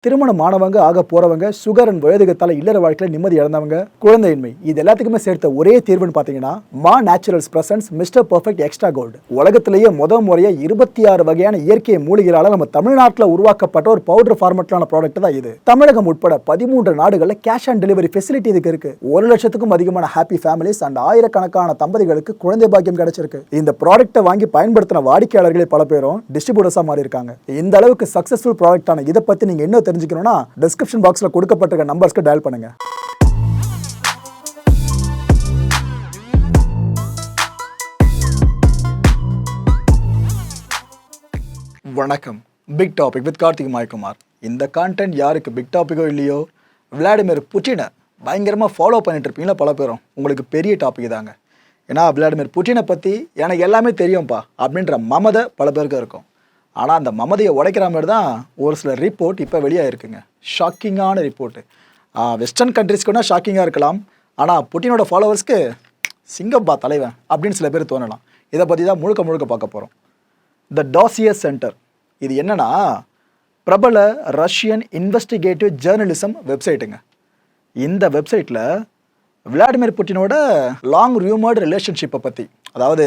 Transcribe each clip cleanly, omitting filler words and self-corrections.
திருமணமானவங்க ஆக போறவங்க sugar and வயதுகத்தால இல்லற வாழ்க்கையில நிம்மதி இழந்தவங்க குழந்தையின்மை இது எல்லாத்துக்குமே சேர்த்த ஒரே தீர்வுன்னு பாத்தீங்கன்னா Maa naturals presents mister perfect extra gold. உலகத்திலேயே முறையா 26 வகையான இயற்கை மூலிகளால நம்ம தமிழ்நாட்டில் உருவாக்கப்பட்ட ஒரு பவுடர் ஃபார்மட்லான ப்ராடக்ட் தான் இது. தமிழகம் உட்பட 13 நாடுகள்ல கேஷ் ஆன் டெலிவரி ஃபெசிலிட்டி இதுக்கு இருக்கு. 1 லட்சத்துக்கும் அதிகமான ஹாப்பி ஃபேமிலிஸ் அண்ட் ஆயிரக்கணக்கான தம்பதிகளுக்கு குழந்தை பாக்கியம் கிடைச்சிருக்கு. இந்த ப்ராடக்ட்டை வாங்கி பயன்படுத்தின வாடிக்கையாளர்களே பல பேரும் டிஸ்ட்ரிபியூட்டர்ஸா மாறி இருக்காங்க. இந்த அளவுக்கு சக்சஸ்ஃபுல் ப்ராடக்டான இதை பத்தி நீங்க என்ன தெரிஞ்சுக்கணும்னா டிஸ்கிரிப்ஷன் பாக்ஸ்ல கொடுக்கப்பட்டிருக்க நம்பர்ஸ்க்கு டயல் பண்ணுங்க. வணக்கம். Big topic with Karthik Mayakumar. இந்த கான்டென்ட் யாருக்கு பிக் டாபிக்கோ இல்லையோ விளாடிமிர் புட்டினை பயங்கரமாக ஃபாலோ பண்ணிட்டு இருப்பீங்களா பல பேரும். உங்களுக்கு பெரிய டாபிக் தாங்க. ஏன்னா விளாடிமிர் புட்டினை பற்றி எனக்கு எல்லாமே தெரியும்ப்பா அப்படின்ற மமதை பல பேருக்கு இருக்கும். ஆனால் அந்த மமதையை உடைக்கிற மாதிரி தான் ஒரு சில ரிப்போர்ட் இப்போ வெளியாகிருக்குங்க. ஷாக்கிங்கான ரிப்போர்ட்டு. வெஸ்டர்ன் கண்ட்ரிஸ்க்கு வேணால் ஷாக்கிங்காக இருக்கலாம், ஆனால் புட்டினோட ஃபாலோவர்ஸ்க்கு சிங்கப்பா தலைவன் அப்படின்னு சில பேர் தோணலாம். இதை பற்றி தான் முழுக்க பார்க்க போகிறோம். த டாசியர் சென்டர் இது என்னன்னா பிரபல ரஷ்யன் இன்வெஸ்டிகேட்டிவ் ஜேர்னலிசம் வெப்சைட்டுங்க. இந்த வெப்சைட்டில் விளாடிமிர் புட்டினோட லாங் ரியூமர்டு ரிலேஷன்ஷிப்பை பற்றி, அதாவது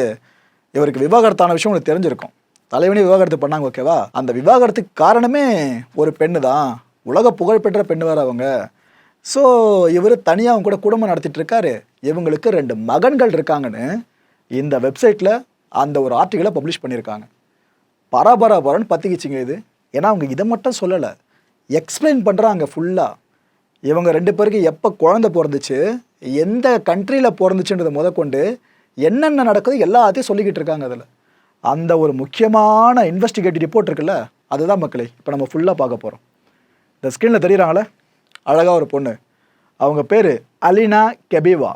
இவருக்கு விவாகரத்தான விஷயம் உங்களுக்கு தெரிஞ்சிருக்கும். தலைவனே விவாகரத்து பண்ணாங்க, ஓகேவா? அந்த விவாகரத்துக்கு காரணமே ஒரு பெண்ணு தான், உலக புகழ்பெற்ற பெண்ணு வேறு அவங்க. ஸோ இவர் தனியாக அவங்க கூட குடும்பம் நடத்திட்டு இருக்காரு. இவங்களுக்கு 2 மகன்கள் இருக்காங்கன்னு இந்த வெப்சைட்டில் அந்த ஒரு ஆர்டிக்கலை பப்ளிஷ் பண்ணியிருக்காங்க. பரபரன்னு பற்றிக்கிச்சிங்க இது. ஏன்னா அவங்க இதை மட்டும் சொல்லலை, எக்ஸ்பிளைன் பண்ணுறாங்க ஃபுல்லாக. இவங்க 2 பேருக்கு எப்போ குழந்தை பிறந்துச்சு, எந்த கண்ட்ரியில் பிறந்துச்சுன்றதை முதற்கொண்டு என்னென்ன நடக்குது எல்லாத்தையும் சொல்லிக்கிட்டு இருக்காங்க. அதில் அந்த ஒரு முக்கியமான இன்வெஸ்டிகேட்டிவ் ரிப்போர்ட் இருக்குல்ல, அதுதான் மக்களே இப்போ நம்ம ஃபுல்லாக பார்க்க போகிறோம். இந்த ஸ்க்ரீனில் தெரியுறாங்களே அழகாக ஒரு பொண்ணு, அவங்க பேர் அலினா கெபிவா.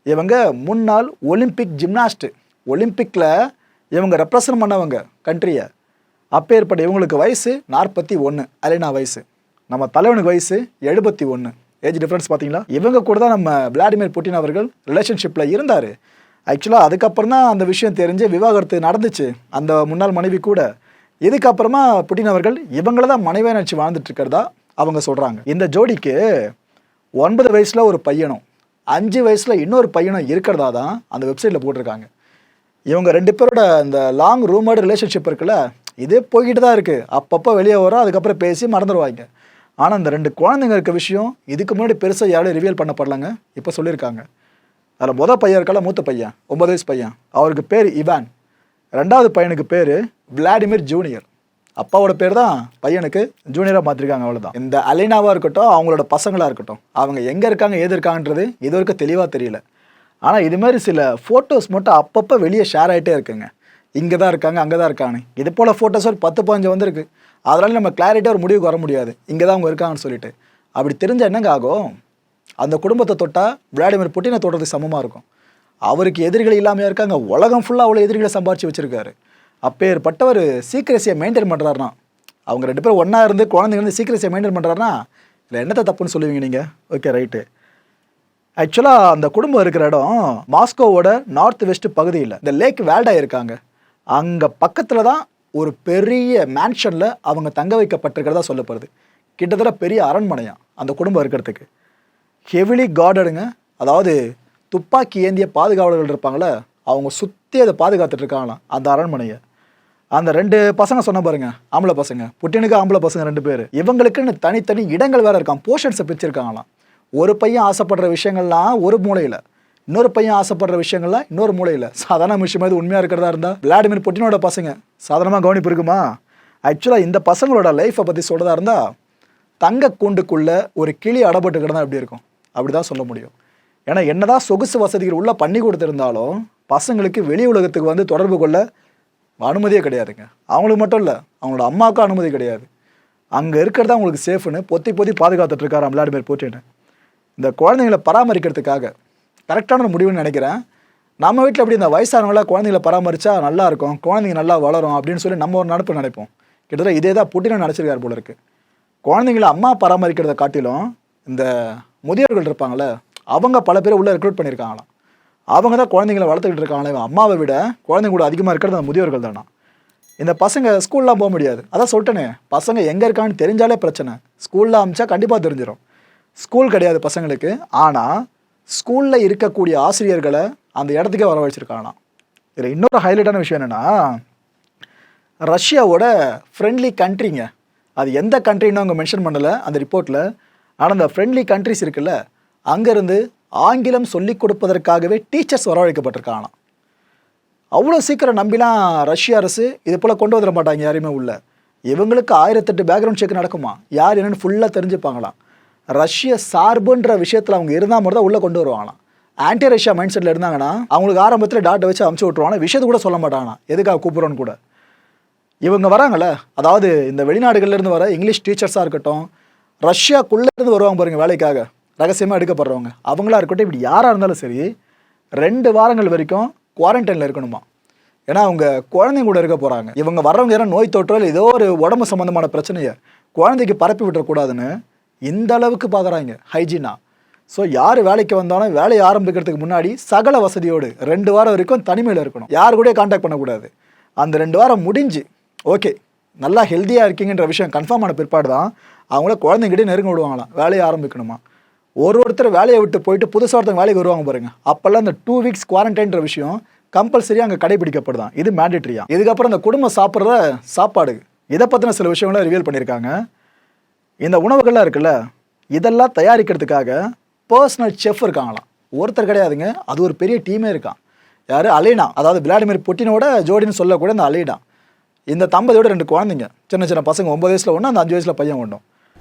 இவங்க முன்னாள் ஒலிம்பிக் ஜிம்னாஸ்ட்டு. ஒலிம்பிக்கில் இவங்க ரெப்ரசன்ட் பண்ணவங்க கண்ட்ரியை. அப்பேற்பட்ட இவங்களுக்கு வயசு 41. அலினா வயசு. நம்ம தலைவனுக்கு வயசு 71. ஏஜ் டிஃப்ரென்ஸ் பார்த்தீங்களா? இவங்க கூட தான் நம்ம விளாடிமிர் புட்டின் அவர்கள் ரிலேஷன்ஷிப்பில் இருந்தார். ஆக்சுவலாக அதுக்கப்புறம் தான் அந்த விஷயம் தெரிஞ்சு விவாகரத்து நடந்துச்சு அந்த முன்னாள் மனைவி கூட. இதுக்கப்புறமா புட்டின் அவர்கள் இவங்கள தான் மனைவியாக நினச்சி வாழ்ந்துட்டு இருக்கிறதா அவங்க சொல்கிறாங்க. இந்த ஜோடிக்கு 9 வயசில் ஒரு பையனும் 5 வயசில் இன்னொரு பையனும் இருக்கிறதா தான் அந்த வெப்சைட்டில் போட்டிருக்காங்க. இவங்க 2 பேரோட இந்த லாங் ரூமர்டு ரிலேஷன்ஷிப் இருக்குல்ல, இதே போய்கிட்டு தான் இருக்குது. அப்பப்போ வெளியே வரும், அதுக்கப்புறம் பேசி மறந்துடுவாங்க. ஆனால் அந்த 2 குழந்தைங்க இருக்க விஷயம் இதுக்கு முன்னாடி பெருசாக யாரும் ரிவீல் பண்ணப்படலாங்க. இப்போ சொல்லியிருக்காங்க. அதில் மொதல் பையன் இருக்கல, மூத்த பையன் 9 வயசு பையன், அவருக்கு பேர் இவான். 2வது பையனுக்கு பேர் விளாடிமிர் ஜூனியர். அப்பாவோட பேர் தான் பையனுக்கு ஜூனியராக மாற்றிருக்காங்க, அவ்வளோதான். இந்த அலினாவாக இருக்கட்டும், அவங்களோட பசங்களாக இருக்கட்டும், அவங்க எங்கே இருக்காங்க ஏது இருக்காங்கன்றது இது வரைக்கும் தெளிவாக தெரியல. ஆனால் இதுமாதிரி சில ஃபோட்டோஸ் மட்டும் அப்பப்போ வெளியே ஷேர் ஆகிட்டே இருக்குங்க. இங்கே தான் இருக்காங்க, அங்கே தான் இருக்காங்க. இது போல் ஃபோட்டோஸ் ஒரு 10-15 வந்துருக்கு. அதனால நம்ம கிளாரிட்டியாக ஒரு முடிவுக்கு வர முடியாது இங்கே தான் அவங்க இருக்காங்கன்னு சொல்லிட்டு. அப்படி தெரிஞ்சால் என்னங்க ஆகும்? அந்த குடும்பத்தை தொட்டால் விளாடிமிர் புட்டினை தொடுறதுக்கு சமமாக இருக்கும். அவருக்கு எதிரிகள் இல்லாமல் இருக்காங்க. உலகம் ஃபுல்லாக அவ்வளோ எதிரிகளை சம்பாரித்து வச்சுருக்காரு. அப்பேற்பட்டவர் சீக்கிரசியை மெயின்டைன் பண்ணுறாருனா, அவங்க 2 பேரும் ஒன்றா இருந்து குழந்தைங்க வந்து சீக்கிரசியை மெயின்டைன் பண்ணுறாருனா இல்லை என்னத்தை தப்புன்னு சொல்லுவீங்க நீங்கள்? Okay, right. ஆக்சுவலாக அந்த குடும்பம் இருக்கிற இடம் மாஸ்கோவோட நார்த் வெஸ்ட் பகுதியில் இந்த லேக் வேல்டா இருக்காங்க. அங்கே பக்கத்தில் தான் ஒரு பெரிய மேன்ஷனில் அவங்க தங்க வைக்கப்பட்டிருக்கிறதா சொல்லப்படுது. கிட்டத்தட்ட பெரிய அரண்மனையாக அந்த குடும்பம் இருக்கிறதுக்கு. ஹெவிலி கார்டடுங்க. அதாவது துப்பாக்கி ஏந்திய பாதுகாவலர்கள் இருப்பாங்களே, அவங்க சுற்றி அதை பாதுகாத்துட்டு இருக்காங்களாம் அந்த அரண்மனையை. அந்த 2 பசங்க சொன்ன பாருங்க, ஆம்பளை பசங்க, புட்டினுக்கு ஆம்பளை பசங்க 2 பேர். இவங்களுக்குன்னு தனித்தனி இடங்கள் வேறு இருக்கான், போர்ஷன்ஸை பிரிச்சிருக்காங்களாம். ஒரு பையன் ஆசைப்படுற விஷயங்கள்லாம் ஒரு மூலையில், இன்னொரு பையன் ஆசைப்படுற விஷயங்கள்லாம் இன்னொரு மூலையில். சாதாரண விஷயம் இது உண்மையாக இருக்கிறதா இருந்தால் விளாடிமிர் புட்டினோட பசங்க சாதாரணமாக கவனிப்பு இருக்குமா? ஆக்சுவலாக இந்த பசங்களோட லைஃப்பை பற்றி சொல்கிறதா இருந்தால் தங்க கூண்டுக்குள்ளே ஒரு கிளி அடப்பட்டு கிடந்தா எப்படி இருக்கும் அப்படி தான் சொல்ல முடியும். ஏன்னா என்னதான் சொகுசு வசதிகள் உள்ளே பண்ணி கொடுத்துருந்தாலும் பசங்களுக்கு வெளி உலகத்துக்கு வந்து தொடர்பு கொள்ள அனுமதியே கிடையாதுங்க. அவங்களுக்கு மட்டும் இல்லை, அவங்களோட அம்மாவுக்கும் அனுமதி கிடையாது. அங்கே இருக்கிறது தான் அவங்களுக்கு சேஃப்னு பொத்தி பாதுகாத்துட்டு இருக்காரு விளாடிமிர் புட்டின். இந்த குழந்தைங்களை பராமரிக்கிறதுக்காக கரெக்டான முடிவுன்னு நினைக்கிறேன். நம்ம வீட்டில் எப்படி இந்த வயசானவங்களாம் குழந்தைங்களை பராமரித்தா நல்லா இருக்கும், குழந்தைங்க நல்லா வளரும் அப்படின்னு சொல்லி நம்ம ஒரு நடப்பு நினைப்போம். கிட்டத்தட்ட இதே தான் புட்டினை நினச்சிருக்காரு போல இருக்குது. குழந்தைங்களை அம்மா பராமரிக்கிறத காட்டிலும் இந்த முதியோர்கள் இருப்பாங்களே, அவங்க பல பேர் உள்ளே ரெக்ரூட் பண்ணியிருக்காங்களாம். அவங்க தான் குழந்தைங்களை வளர்த்துக்கிட்டு இருக்காங்களே. அம்மாவை விட குழந்தைங்க கூட அதிகமாக இருக்கிறது அந்த முதியோர்கள் தானா. இந்த பசங்க ஸ்கூல்லாம் போக முடியாது. அதான் சொல்லிட்டேனே, பசங்க எங்கே இருக்கான்னு தெரிஞ்சாலே பிரச்சனை. ஸ்கூலில் அமிச்சா கண்டிப்பாக தெரிஞ்சிடும். ஸ்கூல் கிடையாது பசங்களுக்கு. ஆனால் ஸ்கூலில் இருக்கக்கூடிய ஆசிரியர்களை அந்த இடத்துக்கே வர வச்சுருக்காங்களாம். இதில் இன்னொரு ஹைலைட்டான விஷயம் என்னென்னா, ரஷ்யாவோட ஃப்ரெண்ட்லி கண்ட்ரிங்க, அது எந்த கண்ட்ரின்னு அவங்க மென்ஷன் பண்ணலை அந்த ரிப்போர்ட்டில். ஆனால் அந்த ஃப்ரெண்ட்லி கண்ட்ரிஸ் இருக்குல்ல, அங்கேருந்து ஆங்கிலம் சொல்லிக் கொடுப்பதற்காகவே டீச்சர்ஸ் வரவழைக்கப்பட்டிருக்காங்களாம். அவ்வளோ சீக்கிரம் நம்பிலாம் ரஷ்ய அரசு இது போல் கொண்டு வந்துட மாட்டாங்க யாரையுமே உள்ள. இவங்களுக்கு 1008 பேக்ரவுண்ட் செக் நடக்குமா, யார் என்னென்னு ஃபுல்லாக தெரிஞ்சுப்பாங்களாம். ரஷ்ய சார்புன்ற விஷயத்தில் அவங்க இருந்தால் மட்டும் தான் உள்ளே கொண்டு வருவாங்களாம். ஆன்டி ரஷ்யா மைண்ட் செட்டில் இருந்தாங்கன்னா அவங்களுக்கு ஆரம்பத்தில் டாட்டை வச்சு அமுச்சு விட்ருவாங்க, விஷயத்தை கூட சொல்ல மாட்டாங்களாம், எதுக்காக கூப்பிட்றோன்னு கூட. இவங்க வராங்களே, அதாவது இந்த வெளிநாடுகள்லேருந்து வர இங்கிலீஷ் டீச்சர்ஸாக இருக்கட்டும், ரஷ்யாக்குள்ளேருந்து வருவாங்க பாருங்கள் வேலைக்காக ரகசியமாக எடுக்கப்படுறவங்க, அவங்களா இருக்கட்டும், இப்படி யாராக இருந்தாலும் சரி 2 வாரங்கள் வரைக்கும் குவாரண்டைனில் இருக்கணுமா. ஏன்னா அவங்க குழந்தைங்க கூட இருக்க போகிறாங்க. இவங்க வர்றவங்க யாரும் நோய் தொற்றோ ஏதோ ஒரு உடம்பு சம்மந்தமான பிரச்சனையை குழந்தைக்கு பரப்பி விட்டுறக்கூடாதுன்னு இந்த அளவுக்கு பார்க்குறாங்க ஹைஜீனா. ஸோ யார் வேலைக்கு வந்தாலும் வேலையை ஆரம்பிக்கிறதுக்கு முன்னாடி சகல வசதியோடு 2 வாரம் வரைக்கும் தனிமையில் இருக்கணும், யார் கூட கான்டாக்ட் பண்ணக்கூடாது. அந்த 2 வாரம் முடிஞ்சு ஓகே நல்லா ஹெல்த்தியாக இருக்கீங்கன்ற விஷயம் கன்ஃபார்ம் ஆன பிற்பாடு தான் அவங்கள குழந்தைங்கிட்டே நெருங்க விடுவாங்களாம், வேலையை ஆரம்பிக்கணுமா. ஒருத்தர் வேலையை விட்டு போயிட்டு புதுசாக ஒருத்தவங்க வேலைக்கு வருவாங்க பாருங்க, அப்போல்லாம் இந்த 2 வீக்ஸ் குவாரண்டைன்ற விஷயம் கம்பல்சரியாக அங்கே கடைபிடிக்கப்படுதான், இது மேண்டேட்ரியா. இதுக்கப்புறம் இந்த குடும்பம் சாப்பிட்ற சாப்பாடு இதை பற்றின சில விஷயங்களை ரிவீல் பண்ணியிருக்காங்க. இந்த உணவுகள்லாம் இருக்குல்ல, இதெல்லாம் தயாரிக்கிறதுக்காக பர்சனல் செஃப் இருக்காங்களாம். ஒருத்தர் கிடையாதுங்க, அது ஒரு பெரிய டீமே இருக்கான். யார்? அலேனா, அதாவது விளாடிமிர் புட்டினோட ஜோடின்னு சொல்லக்கூட இந்த அலேனா. இந்த தம்பதியோட 2 குழந்தைங்க, சின்ன சின்ன பசங்க, 9 வயசில் ஒன்று, அந்த 5 வயசில் பையன் ஒன்றும்.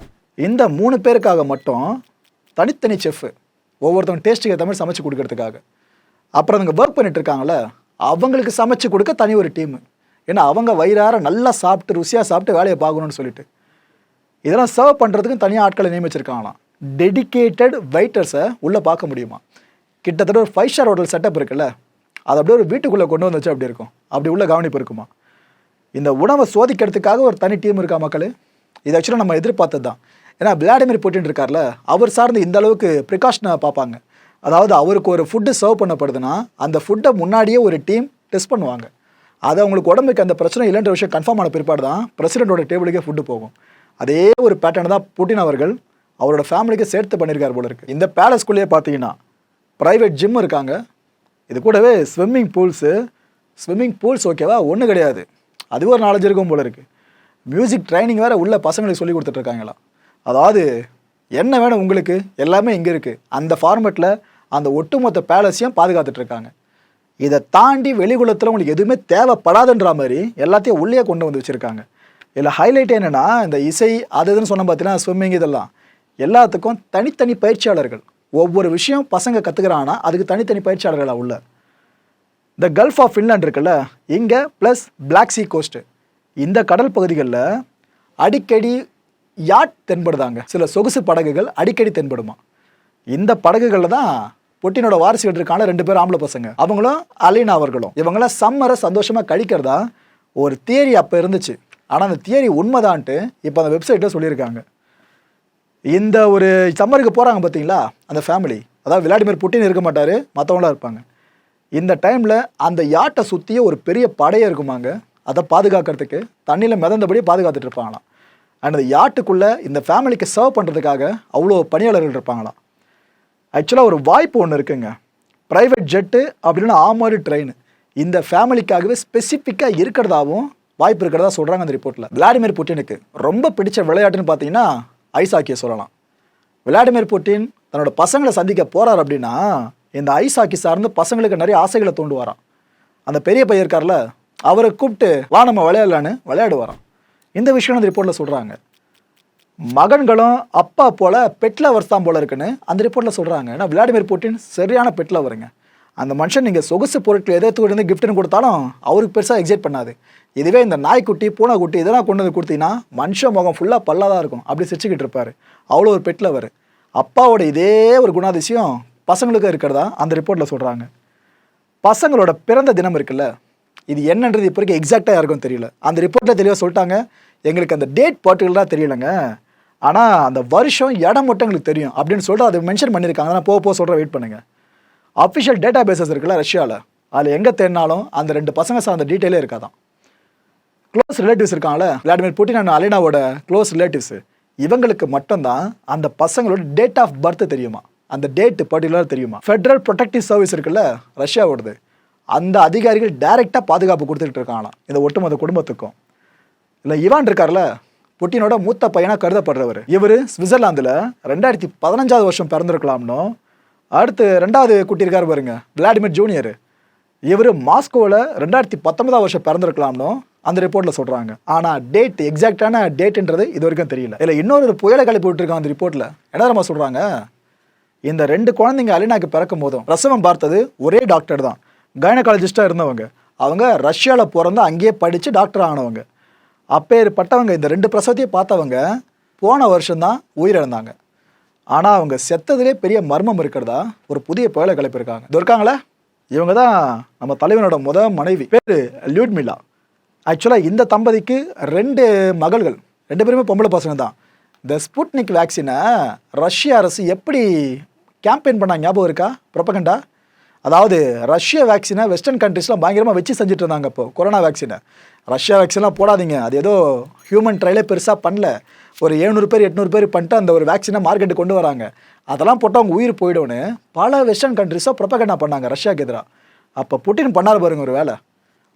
இந்த 3 பேருக்காக மட்டும் தனித்தனி செஃப்பு, ஒவ்வொருத்தவங்க டேஸ்ட்டுக்கு ஏற்ற மாதிரி சமைச்சு கொடுக்கறதுக்காக. அப்புறம் அவங்க ஒர்க் பண்ணிட்டு இருக்காங்களே, அவங்களுக்கு சமைச்சு கொடுக்க தனி ஒரு டீமு. ஏன்னா அவங்க வயிறார நல்லா சாப்பிட்டு ருசியாக சாப்பிட்டு வேலையை பார்க்கணும்னு சொல்லிட்டு இதெல்லாம் சர்வ் பண்ணுறதுக்கு தனியாக ஆட்களை நியமிச்சிருக்காங்களாம். டெடிக்கேட்டட் வெயிட்டர்ஸை உள்ளே பார்க்க முடியுமா. கிட்டத்தட்ட ஒரு 5 ஸ்டார் ஹோட்டல் செட்டப் இருக்குல்ல, அது அப்படியே ஒரு வீட்டுக்குள்ளே கொண்டு வந்துச்சு அப்படி இருக்கும், அப்படி உள்ள கவனிப்பு இருக்குமா. இந்த உணவை சோதிக்கிறதுக்காக ஒரு தனி டீம் இருக்கா மக்கள். இது ஆக்சுவலாக நம்ம எதிர்பார்த்தது தான். ஏன்னா விளாடிமிர் புட்டின் இருக்கார்ல, அவர் சார்ந்து இந்த அளவுக்கு ப்ரிகாஷனை பார்ப்பாங்க. அதாவது அவருக்கு ஒரு ஃபுட்டு சர்வ் பண்ணப்படுதுன்னா அந்த ஃபுட்டை முன்னாடியே ஒரு டீம் டெஸ்ட் பண்ணுவாங்க. அது அவங்களுக்கு உடம்புக்கு அந்த பிரச்சனை இல்லைன்ற விஷயம் கன்ஃபார்ம் ஆன பிற்பாடு தான் பிரசிடென்ட்டோட டேபிளுக்கே ஃபுட்டு போகும். அதே ஒரு பேட்டர்ன் தான் புட்டின் அவர்கள் அவரோட ஃபேமிலிக்கு சேர்த்து பண்ணியிருக்கார் போல இருக்குது. இந்த பேலஸ்குள்ளேயே பார்த்தீங்கன்னா ப்ரைவேட் ஜிம் இருக்காங்க, இது கூடவே ஸ்விம்மிங் பூல்ஸ் ஓகேவா, ஒன்றும் கிடையாது, அது ஒரு 4-5 இருக்கும் போல இருக்குது. மியூசிக் ட்ரைனிங் வேறு உள்ள பசங்களுக்கு சொல்லி கொடுத்துட்ருக்காங்களா. அதாவது என்ன வேணும் உங்களுக்கு எல்லாமே இங்கே இருக்குது. அந்த ஃபார்மேட்டில் அந்த ஒட்டுமொத்த பேலஸையும் பாதுகாத்துட்ருக்காங்க. இதை தாண்டி வெளிக்குளத்தில் உங்களுக்கு எதுவுமே தேவைப்படாதுன்ற மாதிரி எல்லாத்தையும் உள்ளே கொண்டு வந்து வச்சுருக்காங்க. இதில் ஹைலைட் என்னென்னா, இந்த இசை அது இதுன்னு சொன்ன பார்த்தீங்கன்னா ஸ்விம்மிங் இதெல்லாம் எல்லாத்துக்கும் தனித்தனி பயிற்சியாளர்கள். ஒவ்வொரு விஷயம் பசங்க கற்றுக்கிறாங்கன்னா அதுக்கு தனித்தனி பயிற்சியாளர்களாக உள்ள. இந்த கல்ஃப் ஆஃப் ஃபின்லாண்ட் இருக்குல்ல, இங்கே ப்ளஸ் பிளாக் சீ கோஸ்ட்டு, இந்த கடல் பகுதிகளில் அடிக்கடி யாட் தென்படுதாங்க. சில சொகுசு படகுகள் அடிக்கடி தென்படுமா. இந்த படகுகளில் தான் புட்டினோட வாரிசுகள் இருக்கான 2 பேர் ஆம்பளை பசங்க, அவங்களும் அலீனா அவர்களும். இவங்களாம் சம்மரை சந்தோஷமாக கழிக்கிறதா ஒரு தியரி அப்போ இருந்துச்சு. ஆனால் அந்த தியரி உண்மைதான்ட்டு இப்போ அந்த வெப்சைட்டில் சொல்லியிருக்காங்க. இந்த ஒரு சம்மருக்கு போகிறாங்க பார்த்தீங்களா அந்த ஃபேமிலி, அதாவது விளாடிமிர் புட்டின் இருக்க மாட்டார், மற்றவங்களாம் இருப்பாங்க. இந்த டைமில் அந்த யாட்டை சுற்றியே ஒரு பெரிய படையே இருக்குமாங்க, அதை பாதுகாக்கிறதுக்கு தண்ணியில் மிதந்தபடி பாதுகாத்துட்டு இருப்பாங்களாம். அண்ட் அந்த யாட்டுக்குள்ளே இந்த ஃபேமிலிக்கு சர்வ் பண்ணுறதுக்காக அவ்வளோ பணியாளர்கள் இருப்பாங்களாம். ஆக்சுவலாக ஒரு வாய்ப்பு ஒன்று இருக்குங்க, ப்ரைவேட் ஜெட்டு அப்படின்னா ஆமாரி ட்ரெயின் இந்த ஃபேமிலிக்காகவே ஸ்பெசிஃபிக்காக இருக்கிறதாவும் வாய்ப்பு இருக்கிறதா சொல்கிறாங்க அந்த ரிப்போர்ட்டில். விளாடிமிர் புட்டினுக்கு ரொம்ப பிடிச்ச விளையாட்டுன்னு பார்த்தீங்கன்னா ஐஸ் ஹாக்கியை சொல்லலாம். விளாடிமிர் புட்டின் தன்னோட பசங்களை சந்திக்க போகிறார் அப்படின்னா இந்த ஐஸ் ஹாக்கி சார்ந்து பசங்களுக்கு நிறைய ஆசைகளை தூண்டு வரான். அந்த பெரிய பையன் இருக்கார்ல, அவரை கூப்பிட்டு வா நம்ம விளையாடலான்னு விளையாடுவாராம். இந்த விஷயம் அந்த ரிப்போர்ட்டில் சொல்கிறாங்க. மகன்களும் அப்பா போல் பெட் லவர்ஸ் தான் போல இருக்குன்னு அந்த ரிப்போர்ட்டில் சொல்கிறாங்க. ஏன்னா விளாடிமிர் புட்டின் சரியான பெட் லவருங்க. அந்த மனுஷன் நீங்கள் சொகுசு பொருட்கள் எதிர்த்து இருந்து கிஃப்ட்னு கொடுத்தாலும் அவருக்கு பெருசாக எக்ஸைட் பண்ணாது. இதுவே இந்த நாய்க்குட்டி பூனைக்குட்டி இதெல்லாம் கொண்டு வந்து கொடுத்தீங்கன்னா மனுஷன் முகம் ஃபுல்லாக பல்லாக தான் இருக்கும், அப்படி சிரிச்சுக்கிட்டு இருப்பார். அவ்வளோ ஒரு பெட் லவர். அப்பாவோட இதே ஒரு குணாதிசயம் பசங்களுக்கும் இருக்கிறதா அந்த ரிப்போர்ட்டில் சொல்கிறாங்க. பசங்களோட பிறந்த தினம் இருக்குல்ல, இது என்னன்றது இப்போ வரைக்கும் எக்ஸாக்டாக யாருக்கும் தெரியல. அந்த ரிப்போர்ட்டில் தெளிவாக சொல்லிட்டாங்க, எங்களுக்கு அந்த டேட் பர்டிகுலராக தெரியலைங்க, ஆனால் அந்த வருஷம் இடம் மட்டும் எங்களுக்கு தெரியும் அப்படின்னு சொல்லிட்டு அதை மென்ஷன் பண்ணியிருக்காங்க. நான் போக சொல்கிறேன், வெயிட் பண்ணுங்கள். அஃபிஷியல் டேட்டா பேசஸ் இருக்குல்ல ரஷ்யாவில், அதில் எங்கே தேடினாலும் அந்த 2 பசங்க சார்ந்த டீட்டெயிலே இருக்காதான். க்ளோஸ் ரிலேட்டிவ்ஸ் இருக்காங்களே, விளாடிமிர் புட்டின் அண்ட் அலினாவோட க்ளோஸ் ரிலேட்டிவ்ஸ், இவங்களுக்கு மட்டும்தான் அந்த பசங்களோட டேட் ஆஃப் பர்த் தெரியுமா, அந்த டேட் பர்டிகுலர் தெரியுமா. ஃபெடரல் ப்ரொடெக்டிவ் சர்வீஸ் இருக்குல்ல ரஷ்யாவோடது, அந்த அதிகாரிகள் டைரெக்டாக பாதுகாப்பு கொடுத்துட்டு இருக்காங்களாம் இந்த ஒட்டுமொத்த குடும்பத்துக்கும். இல்லை இவான் இருக்கார்ல, புட்டினோட மூத்த பையனாக கருதப்படுறவர், இவர் சுவிட்சர்லாந்தில் 2015 வருஷம் பிறந்திருக்கலாம்னோ. அடுத்து 2வது குட்டி இருக்கார் பாருங்க, விளாடிமிர் ஜூனியர், இவர் மாஸ்கோவில் 2019 வருஷம் பிறந்திருக்கலாம்னோ அந்த ரிப்போர்ட்டில் சொல்கிறாங்க. ஆனால் டேட், எக்ஸாக்டான டேட்டுன்றது இது வரைக்கும் தெரியல. இல்லை இன்னொரு புயலை கிளப்பி விட்டுருக்காங்க அந்த ரிப்போர்ட்டில். என்ன நம்ம சொல்கிறாங்க, இந்த 2 குழந்தைங்க அலினாக்கு பிறக்கும் போதும் பிரசவம் பார்த்தது ஒரே டாக்டர் தான், கைனகாலஜிஸ்டாக இருந்தவங்க. அவங்க ரஷ்யாவில் பிறந்து அங்கேயே படித்து டாக்டர் ஆனவங்க. அப்பேற்பட்டவங்க இந்த 2 பிரசவத்தையும் பார்த்தவங்க போன வருஷம்தான் உயிரிழந்தாங்க. ஆனால் அவங்க செத்ததுலே பெரிய மர்மம் இருக்கிறதா ஒரு புதிய புயலை கிளப்பியிருக்காங்க. இது இருக்காங்களே, இவங்க தான் நம்ம தலைவனோட மனைவி, பேர் லியூட்மிலா. ஆக்சுவலாக இந்த தம்பதிக்கு 2 மகள்கள், 2 பேருமே பொம்பளை பசங்க தான். இந்த ஸ்புட்னிக் வேக்சினை ரஷ்ய அரசு எப்படி கேம்பெயின் பண்ணாங்க ஞாபகம் இருக்கா, ப்ரொபகண்டா. அதாவது ரஷ்ய வேக்சினை வெஸ்டர்ன் கண்ட்ரீஸ்லாம் பயங்கரமாக வச்சு செஞ்சுட்டு இருந்தாங்க. இப்போ கொரோனா வேக்சினை ரஷ்யா வேக்சின்லாம் போடாதீங்க, அது ஏதோ ஹியூமன் ட்ரையலே பெருசாக பண்ணல, ஒரு 700 பேர் 800 பேர் பண்ணிட்டு அந்த ஒரு வேக்சினை மார்க்கெட்டுக்கு கொண்டு வராங்க, அதெல்லாம் போட்டால் அவங்க உயிர் போயிடும்னு பல வெஸ்டர்ன் கண்ட்ரிஸாக ப்ரொபகண்டா பண்ணாங்க ரஷ்யாவுக்கு எதிராக. அப்போ புட்டின் பண்ணார் பாருங்க ஒரு வேலை,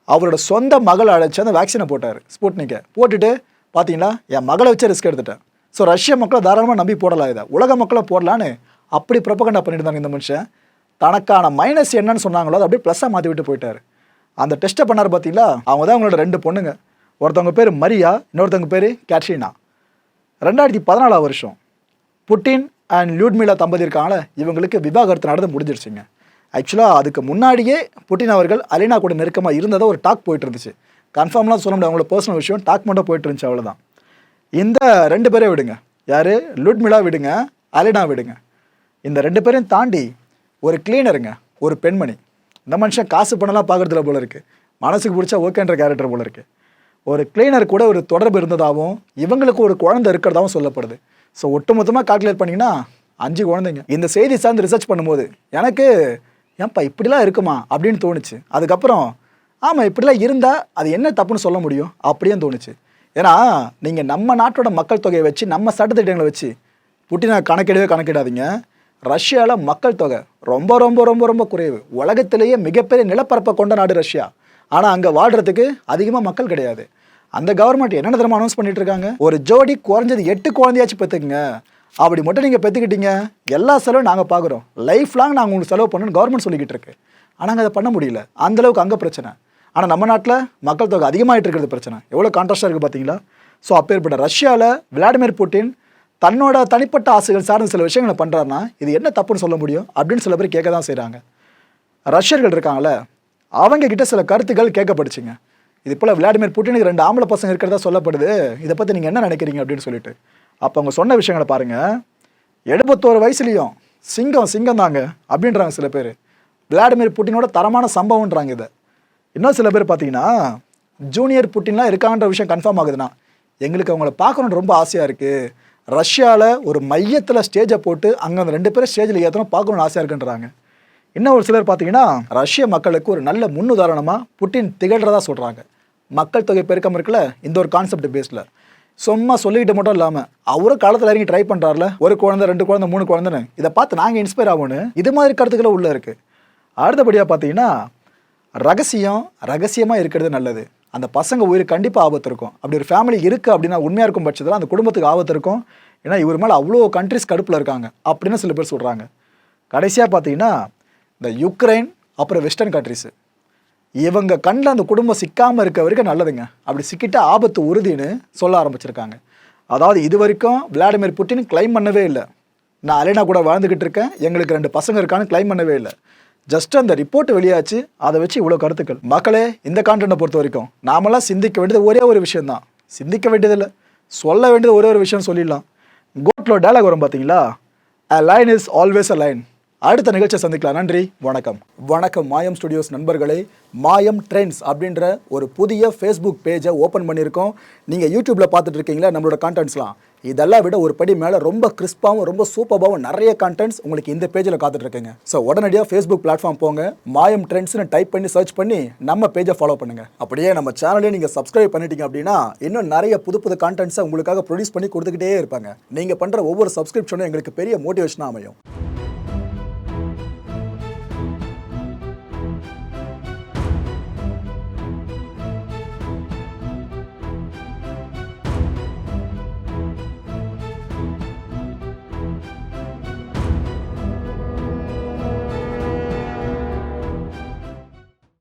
அவரோட சொந்த மகளை அழைச்சி அந்த வேக்சினை போட்டார், ஸ்புட்னிக்கை போட்டுட்டு பார்த்தீங்களா என் மகளை வச்சு ரிஸ்க் எடுத்துட்டேன். ஸோ ரஷ்ய மக்களை தாராளமாக நம்பி போடலாம், இதை உலக மக்களை போடலான்னு அப்படி ப்ரொபகண்டா பண்ணிட்டு இருந்தாங்க இந்த மனுஷன். தனக்கான மைனஸ் என்னன்னு சொன்னாங்களோ அதை அப்படியே ப்ளஸ்ஸாக மாற்றி விட்டு போயிட்டார். அந்த டெஸ்ட்டை பண்ணார் பார்த்தீங்களா, அவங்க தான் அவங்களோட 2 பொண்ணுங்க, ஒருத்தவங்க பேர் மரியா, இன்னொருத்தவங்க பேர் கேட்ரினா. 2014 வருஷம் புட்டின் அண்ட் லியூட்மிலா தம்பதி இருக்காங்களே, இவங்களுக்கு விவாகரத்து நடந்து முடிஞ்சிருச்சுங்க. ஆக்சுவலாக அதுக்கு முன்னாடியே புட்டின் அவர்கள் அலினா கூட நெருக்கமாக இருந்ததை ஒரு டாக் போயிட்டு இருந்துச்சு. கன்ஃபார்ம்லாம் சொல்ல முடியாது, அவங்களோட பர்சனல் விஷயம், டாக் மட்டும் போயிட்டு இருந்துச்சு, அவ்வளோதான். இந்த 2 பேரே விடுங்க, யார் லியூட்மிலா விடுங்க, அலினா விடுங்க, இந்த 2 பேரையும் தாண்டி ஒரு கிளீனருங்க, ஒரு பெண்மணி. இந்த மனுஷன் காசு பண்ணலாம் பார்க்குறதுல போல இருக்குது, மனசுக்கு பிடிச்சா ஓகேன்ற கேரக்டர் போல இருக்குது. ஒரு கிளீனர் கூட ஒரு தொடர்பு இருந்ததாகவும் இவங்களுக்கு ஒரு குழந்தை இருக்கிறதாகவும் சொல்லப்படுது. ஸோ ஒட்டுமொத்தமாக கால்குலேட் பண்ணிங்கன்னா 5 குழந்தைங்க. இந்த செய்தி சார்ந்து ரிசர்ச் பண்ணும்போது எனக்கு ஏன்ப்பா இப்படிலாம் இருக்குமா அப்படின்னு தோணுச்சு. அதுக்கப்புறம் ஆமாம் இப்படிலாம் இருந்தால் அது என்ன தப்புன்னு சொல்ல முடியும் அப்படியும் தோணுச்சு. ஏன்னா நீங்கள் நம்ம நாட்டோட மக்கள் தொகையை வச்சு நம்ம சட்டத்திட்டங்களை வச்சு புட்டினை கணக்கிடாதீங்க. ரஷ்யாவில் மக்கள் தொகை ரொம்ப ரொம்ப ரொம்ப ரொம்ப குறைவு, உலகத்திலேயே மிகப்பெரிய நிலப்பரப்பை கொண்ட நாடு ரஷ்யா. ஆனால் அங்கே வாழ்கிறதுக்கு அதிகமாக மக்கள் கிடையாது. அந்த கவர்மெண்ட் என்ன தரமாக அனௌன்ஸ் பண்ணிட்டு இருக்காங்க, ஒரு ஜோடி குறைஞ்சது 8 குழந்தையாச்சும் பெற்றுக்குங்க, அப்படி மட்டும் நீங்கள் பெற்றுக்கிட்டீங்க எல்லா செலவும் நாங்கள் பார்க்குறோம், லைஃப் லாங் நாங்கள் உங்களுக்கு செலவு பண்ணணும்னு கவர்மெண்ட் சொல்லிக்கிட்டு இருக்கு. ஆனால் அங்கே அதை பண்ண முடியல, அந்தளவுக்கு அங்கே பிரச்சனை. ஆனால் நம்ம நாட்டில் மக்கள் தொகை அதிகமாகிட்டு இருக்கிறது பிரச்சனை. எவ்வளோ கான்ட்ராஸ்டாக இருக்குது பார்த்தீங்களா. ஸோ அப்பேற்பட்ட ரஷ்யாவில் விளாடிமிர் புட்டின் தன்னோட தனிப்பட்ட ஆசைகள் சார்ந்த சில விஷயங்களை பண்ணுறாருன்னா இது என்ன தப்புன்னு சொல்ல முடியும் அப்படின்னு சில பேர் கேட்க தான் செய்கிறாங்க. ரஷ்யர்கள் இருக்காங்களே, அவங்க கிட்ட சில கருத்துக்கள் கேட்கப்படுச்சுங்க. இது போல் விளாடிமிர் புட்டினுக்கு 2 ஆம்பளை பசங்க இருக்கிறதா சொல்லப்படுது, இதை பற்றி நீங்கள் என்ன நினைக்கிறீங்க அப்படின்னு சொல்லிட்டு. அப்போ அவங்க சொன்ன விஷயங்களை பாருங்கள். 71 வயசுலேயும் சிங்கம் தாங்க அப்படின்றாங்க சில பேர். விளாடிமிர் புட்டினோட தரமான சம்பவம்ன்றாங்க இதை. இன்னும் சில பேர் பார்த்தீங்கன்னா ஜூனியர் புட்டின்லாம் இருக்கான்ற விஷயம் கன்ஃபார்ம் ஆகுதுன்னா எங்களுக்கு அவங்கள பார்க்கணுன்னு ரொம்ப ஆசையாக இருக்குது, ரஷ்யாவில் ஒரு மையத்தில் ஸ்டேஜை போட்டு அங்கே அந்த 2 பேரும் ஸ்டேஜில் ஏற்றணும் பார்க்கணுன்னு ஆசையாக இருக்குன்றாங்க. இன்னும் ஒரு சிலர் பார்த்தீங்கன்னா ரஷ்ய மக்களுக்கு ஒரு நல்ல முன்னுதாரணமாக புட்டின் திகழ்கிறதா சொல்கிறாங்க. மக்கள் தொகை பெருக்கம் இருக்குல்ல, இந்த ஒரு கான்செப்ட் பேஸில் சும்மா சொல்லிக்கிட்டு மட்டும் இல்லாமல் அவரும் காலத்தில் இறங்கி ட்ரை பண்ணுறாருல, 1 குழந்தை 2 குழந்தை 3 குழந்தைன்னு, இதை பார்த்து நாங்கள் இன்ஸ்பயர் ஆகணும். இது மாதிரி கருத்துக்களும் உள்ளே இருக்குது. அடுத்தபடியாக பார்த்தீங்கன்னா ரகசியமாக இருக்கிறது நல்லது. அந்த பசங்க உயிருக்கு கண்டிப்பாக ஆபத்து இருக்கும். அப்படி ஒரு ஃபேமிலி இருக்குது அப்படின்னா உண்மையாக இருக்கும் பட்சத்தில் அந்த குடும்பத்துக்கு ஆபத்து இருக்கும். ஏன்னா இவர் மேலே அவ்வளோ கண்ட்ரிஸ் கடுப்பில் இருக்காங்க அப்படின்னு சில பேர் சொல்கிறாங்க. கடைசியாக பார்த்தீங்கன்னா இந்த யுக்ரைன் அப்புறம் வெஸ்டர்ன் கண்ட்ரிஸு இவங்க கண்ணில் அந்த குடும்பம் சிக்காமல் இருக்க வரைக்கும் நல்லதுங்க. அப்படி சிக்கிட்ட ஆபத்து உறுதின்னு சொல்ல ஆரம்பிச்சிருக்காங்க. அதாவது இது வரைக்கும் விளாடிமிர் புட்டின் கிளைம் பண்ணவே இல்லை, நான் அலினா கூட வாழ்ந்துக்கிட்டு இருக்கேன், எங்களுக்கு 2 பசங்க இருக்கான்னு கிளைம் பண்ணவே இல்லை. ஜஸ்ட் அந்த ரிப்போர்ட் வெளியாச்சு, அதை வச்சு இவ்வளோ கருத்துக்கள். மக்களே, இந்த கான்டென்ட்டை பொறுத்த வரைக்கும் நாமெல்லாம் சிந்திக்க வேண்டியது ஒரே ஒரு விஷயந்தான். சிந்திக்க வேண்டியதில்லை, சொல்ல வேண்டியது ஒரே ஒரு விஷயம் சொல்லிடலாம். கோட்ல டயலாக் வரும் பார்த்தீங்களா, அ line is always a line. அடுத்த நிகழ்ச்சியை சந்திக்கலாம். நன்றி, வணக்கம். வணக்கம் மாயம் ஸ்டுடியோஸ் நண்பர்களே. மாயம் ட்ரெண்ட்ஸ் அப்படின்ற ஒரு புதிய ஃபேஸ்புக் பேஜை ஓப்பன் பண்ணியிருக்கோம். நீங்கள் யூடியூப்பில் பார்த்துட்டு இருக்கீங்களா நம்மளோட கான்டென்ட்ஸ்லாம், இதெல்லாம் விட ஒரு படி மேலே ரொம்ப கிறிஸ்பாகவும் ரொம்ப சூப்பராகவும் நிறைய கான்டென்ட்ஸ் உங்களுக்கு இந்த பேஜில் காத்துட்ருக்குங்க. ஸோ உடனடியாக ஃபேஸ்புக் பிளாட்ஃபார்ம் போங்க, மாயம் ட்ரெண்ட்ஸ்னு டைப் பண்ணி சர்ச் பண்ணி நம்ம பேஜை ஃபாலோ பண்ணுங்கள். அப்படியே நம்ம சேனலே நீங்கள் சப்ஸ்கிரைப் பண்ணிட்டீங்க அப்படின்னா இன்னும் நிறைய புது புது கான்டென்ட்ஸை உங்களுக்காக ப்ரொடியூஸ் பண்ணி கொடுத்துக்கிட்டே இருப்பாங்க. நீங்கள் பண்ணுற ஒவ்வொரு சப்ஸ்கிரிப்ஷனும் எங்களுக்கு பெரிய மோட்டிவேஷனாக அமையும்.